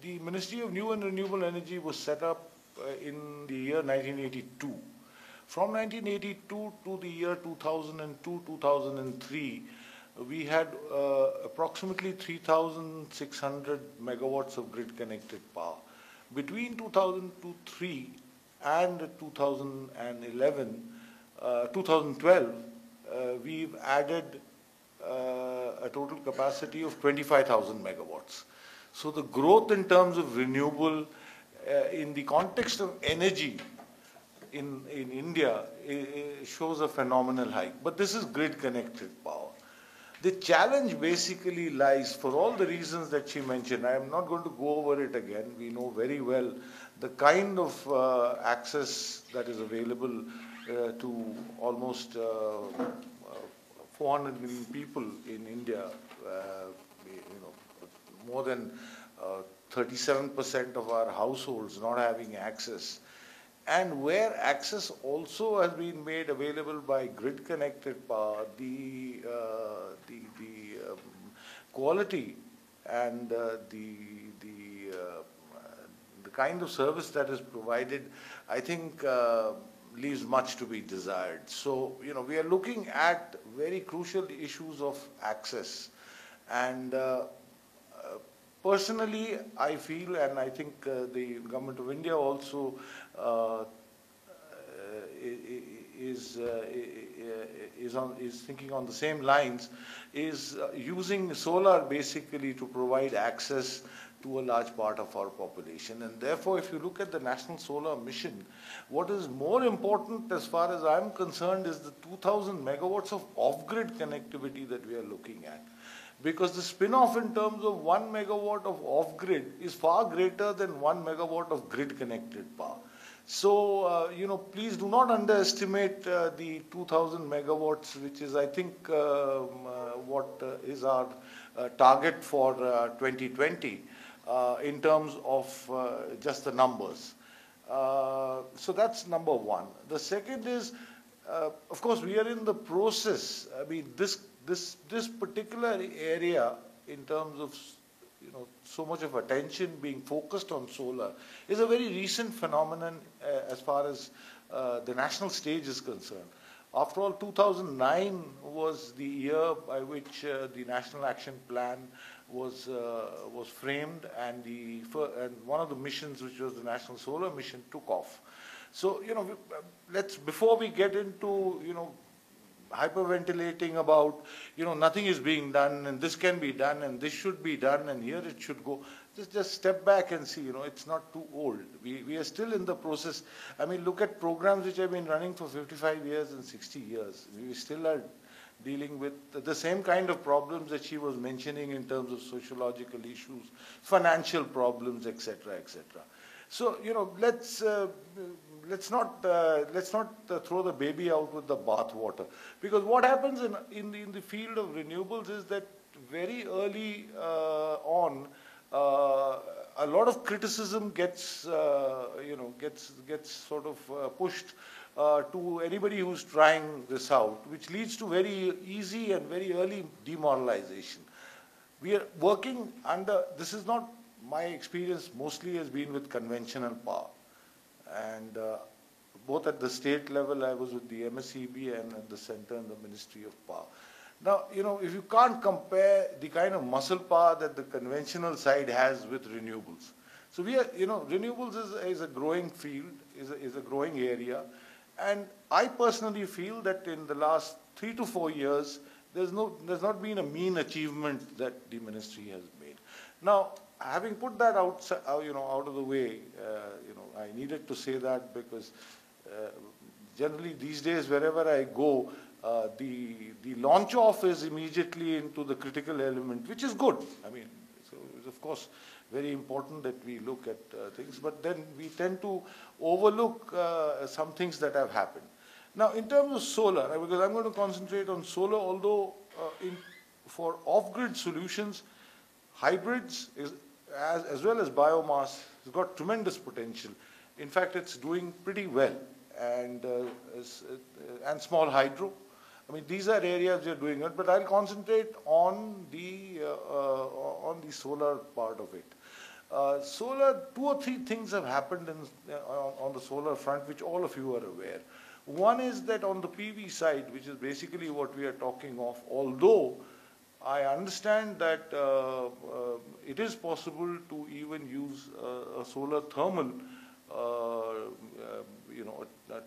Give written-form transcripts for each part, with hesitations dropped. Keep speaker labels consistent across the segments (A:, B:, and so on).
A: the Ministry of New and Renewable Energy was set up in the year 1982. From 1982 to the year 2002, 2003, we had approximately 3,600 megawatts of grid-connected power. Between 2003 and 2012, we've added a total capacity of 25,000 megawatts. So the growth in terms of renewable in the context of energy in India shows a phenomenal hike. But this is grid-connected power. The challenge basically lies, for all the reasons that she mentioned, I am not going to go over it again. We know very well the kind of access that is available to almost 400 million people in India, more than 37% of our households not having access. And where access also has been made available by grid-connected power, the quality and the kind of service that is provided, I think, leaves much to be desired. So, we are looking at very crucial issues of access. And personally, I feel, and I think the Government of India also is thinking on the same lines, is using solar basically to provide access to a large part of our population. And therefore, if you look at the National Solar Mission, what is more important as far as I'm concerned is the 2,000 megawatts of off-grid connectivity that we are looking at. Because the spin-off in terms of 1 megawatt of off-grid is far greater than 1 megawatt of grid-connected power. So, please do not underestimate the 2,000 megawatts, which is, I think, what is our target for 2020 in terms of just the numbers. So that's number one. The second is, of course, we are in the process. I mean, this particular area, in terms of so much of attention being focused on solar, is a very recent phenomenon as far as the national stage is concerned. After all, 2009 was the year by which the National Action Plan was framed, and one of the missions, which was the National Solar Mission, took off. So, before we get into, hyperventilating about, nothing is being done, and this can be done, and this should be done, and here it should go. Just step back and see, it's not too old. We are still in the process. I mean, look at programs which have been running for 55 years and 60 years. We still are dealing with the same kind of problems that she was mentioning in terms of sociological issues, financial problems, etc., etc. So, let's not throw the baby out with the bathwater, because what happens in the field of renewables is that very early on, a lot of criticism gets sort of pushed to anybody who's trying this out, which leads to very easy and very early demoralization. We are working under, this is not my experience, mostly has been with conventional power. And both at the state level, I was with the MSEB, and at the center in the Ministry of Power. Now, if you can't compare the kind of muscle power that the conventional side has with renewables. So we are, renewables is a growing field, is a growing area. And I personally feel that in the last 3 to 4 years, there's not been a mean achievement that the ministry has made. Now, having put that out of the way, I needed to say that because generally these days, wherever I go, the launch off is immediately into the critical element, which is good. I mean, so it's of course very important that we look at things, but then we tend to overlook some things that have happened. Now, in terms of solar, because I'm going to concentrate on solar, although for off-grid solutions, hybrids as well as biomass has got tremendous potential. In fact, it's doing pretty well, and small hydro. I mean, these are areas we are doing it, but I'll concentrate on the solar part of it. Solar, two or three things have happened on the solar front, which all of you are aware. One is that on the PV side, which is basically what we are talking of, although I understand that it is possible to even use a solar thermal, a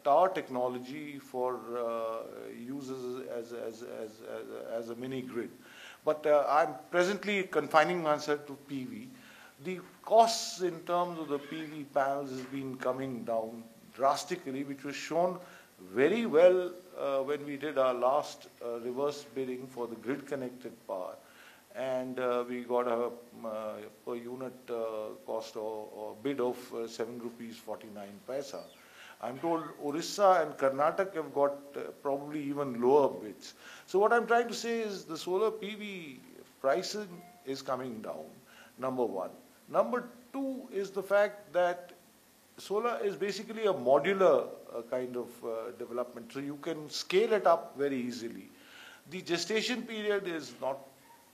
A: tower technology for use as a mini grid. But I'm presently confining myself to PV. The costs in terms of the PV panels has been coming down drastically, which was shown very well when we did our last reverse bidding for the grid connected power. And we got a per unit cost or bid of 7 rupees 49 paisa. I'm told Orissa and Karnataka have got probably even lower bids. So what I'm trying to say is the solar PV pricing is coming down, number one. Number two is the fact that solar is basically a modular kind of development, so you can scale it up very easily. The gestation period is not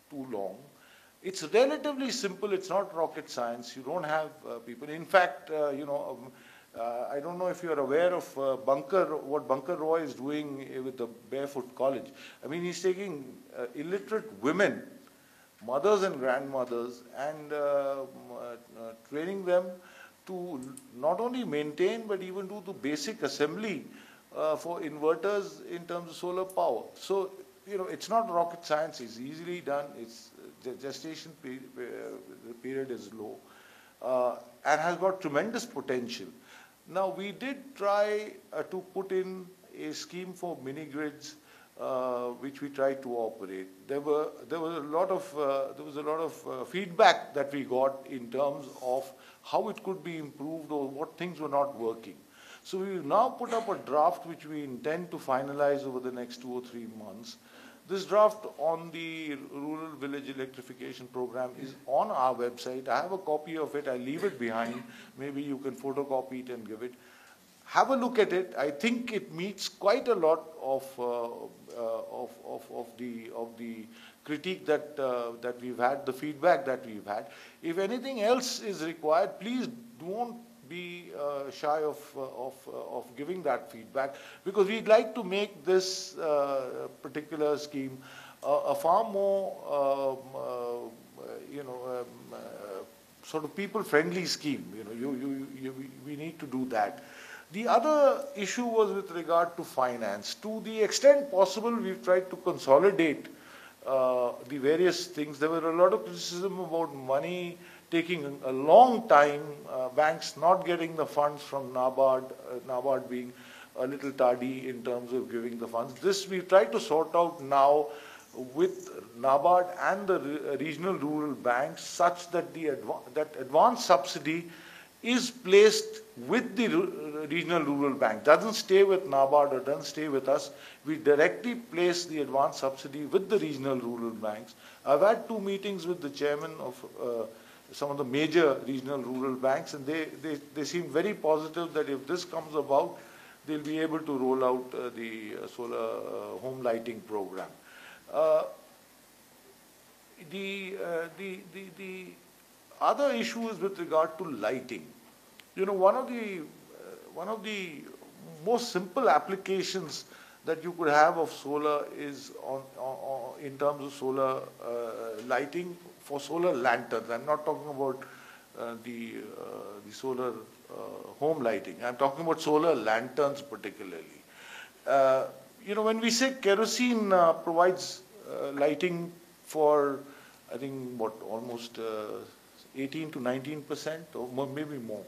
A: too long. It's relatively simple. It's not rocket science. You don't have people. In fact, I don't know if you're aware of what Bankar Roy is doing with the Barefoot College. I mean, he's taking illiterate women, mothers and grandmothers, and training them to not only maintain but even do the basic assembly for inverters in terms of solar power. So, it's not rocket science. It's easily done. The gestation period is low and has got tremendous potential. Now, we did try to put in a scheme for mini grids, which we tried to operate. There was a lot of feedback that we got in terms of how it could be improved or what things were not working. So we will now put up a draft which we intend to finalize over the next 2 or 3 months. This draft on the Rural Village Electrification Program is on our website. I have a copy of it. I leave it behind. Maybe you can photocopy it and give it. Have a look at it. I think it meets quite a lot of the critique that we've had, the feedback that we've had. If anything else is required, please don't be shy of giving that feedback, because we'd like to make this particular scheme a far more sort of people-friendly scheme. We need to do that. The other issue was with regard to finance. To the extent possible, we've tried to consolidate the various things. There were a lot of criticism about money taking a long time, banks not getting the funds from NABARD, NABARD being a little tardy in terms of giving the funds. This we try to sort out now with NABARD and the regional rural banks, such that that advance subsidy is placed with the regional rural bank. Doesn't stay with NABARD or doesn't stay with us. We directly place the advance subsidy with the regional rural banks. I've had 2 meetings with the chairman of some of the major regional rural banks, and they seem very positive that if this comes about, they'll be able to roll out the solar home lighting program. The other issue is with regard to lighting. One of the most simple applications that you could have of solar is in terms of solar lighting for solar lanterns. I'm not talking about the solar home lighting. I'm talking about solar lanterns particularly. When we say kerosene provides lighting for, I think, almost 18 to 19% or maybe more.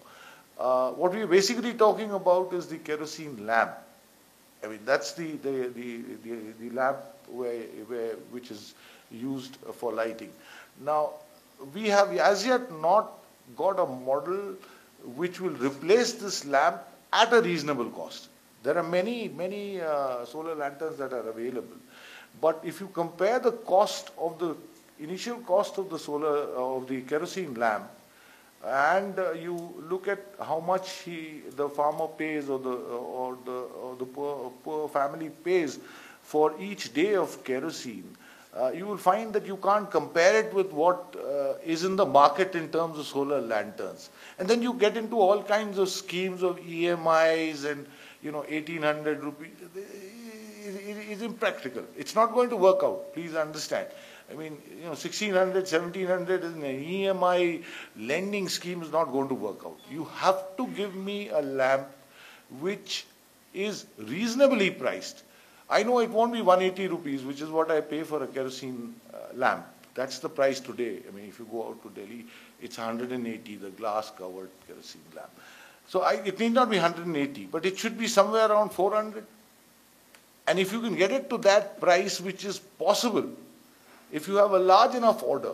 A: What we're basically talking about is the kerosene lamp. I mean, that's the lamp which is used for lighting. Now, we have as yet not got a model which will replace this lamp at a reasonable cost. There are many solar lanterns that are available, but if you compare the cost of the initial cost of the kerosene lamp, and you look at how much the farmer pays or the poor family pays for each day of kerosene, you will find that you can't compare it with what is in the market in terms of solar lanterns. And then you get into all kinds of schemes of EMIs and, 1800 rupees. It is impractical. It's not going to work out. Please understand. I mean, 1600, 1700 in an EMI lending scheme is not going to work out. You have to give me a lamp which is reasonably priced. I know it won't be 180 rupees, which is what I pay for a kerosene lamp. That's the price today. I mean, if you go out to Delhi, it's 180, the glass covered kerosene lamp. So it need not be 180, but it should be somewhere around 400. And if you can get it to that price, which is possible, if you have a large enough order,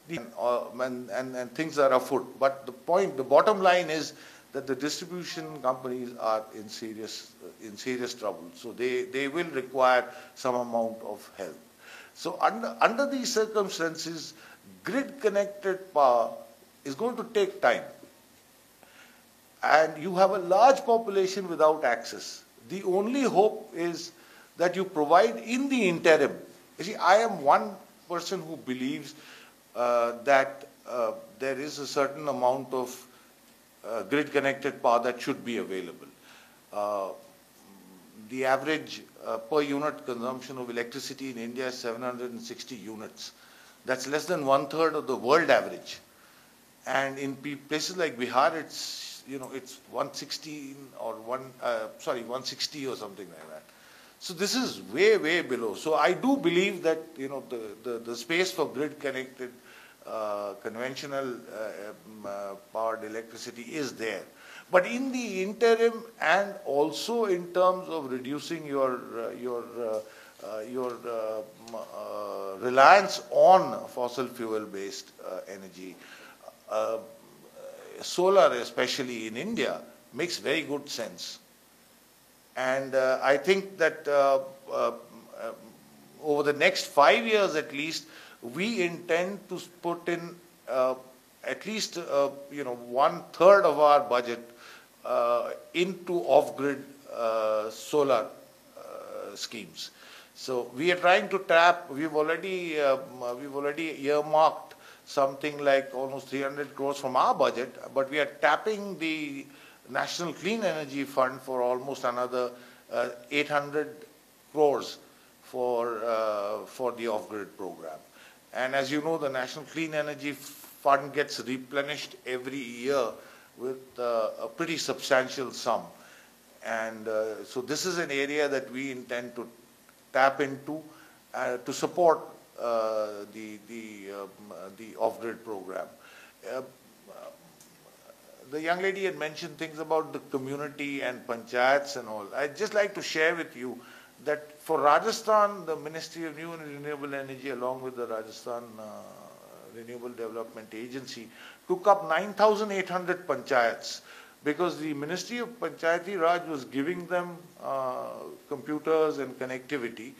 A: and things are afoot. But the bottom line is that the distribution companies are in serious trouble. So they will require some amount of help. So under these circumstances, grid connected power is going to take time. And you have a large population without access. The only hope is that you provide in the interim. You see, I am one person who believes that there is a certain amount of grid-connected power that should be available. The average per unit consumption of electricity in India is 760 units. That's less than 1/3 of the world average. And in places like Bihar, it's 116 or 160 or something like that. So this is way, way below. So I do believe that the space for grid-connected conventional powered electricity is there. But in the interim, and also in terms of reducing your reliance on fossil fuel-based energy, solar, especially in India, makes very good sense. And I think that over the next 5 years at least, we intend to put in at least 1/3 of our budget into off-grid solar schemes. So we are trying to tap. We've already earmarked something like almost 300 crores from our budget, but we are tapping the National Clean Energy Fund for almost another 800 crores for the off-grid program. And as you know, the National Clean Energy Fund gets replenished every year with a pretty substantial sum. And so this is an area that we intend to tap into to support the off-grid program. The young lady had mentioned things about the community and panchayats and all. I'd just like to share with you that for Rajasthan, the Ministry of New and Renewable Energy, along with the Rajasthan Renewable Development Agency, took up 9,800 panchayats because the Ministry of Panchayati Raj was giving them computers and connectivity.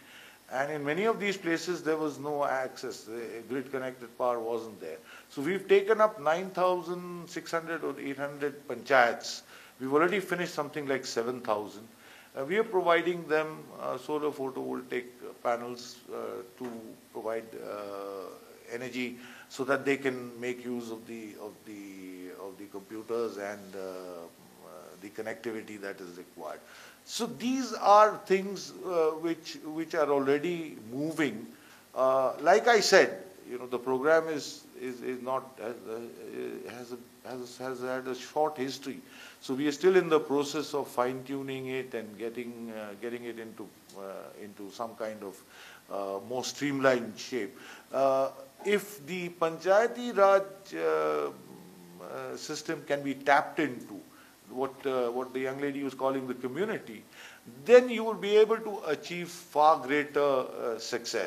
A: And in many of these places, there was no access. The grid-connected power wasn't there. So we've taken up 9,600 or 800 panchayats. We've already finished something like 7,000. We are providing them solar photovoltaic panels to provide energy so that they can make use of the computers and the connectivity that is required. So these are things which are already moving. Like I said, the program has had a short history. So we are still in the process of fine-tuning it and getting it into some kind of more streamlined shape. If the Panchayati Raj system can be tapped into, what the young lady was calling the community, then you will be able to achieve far greater success.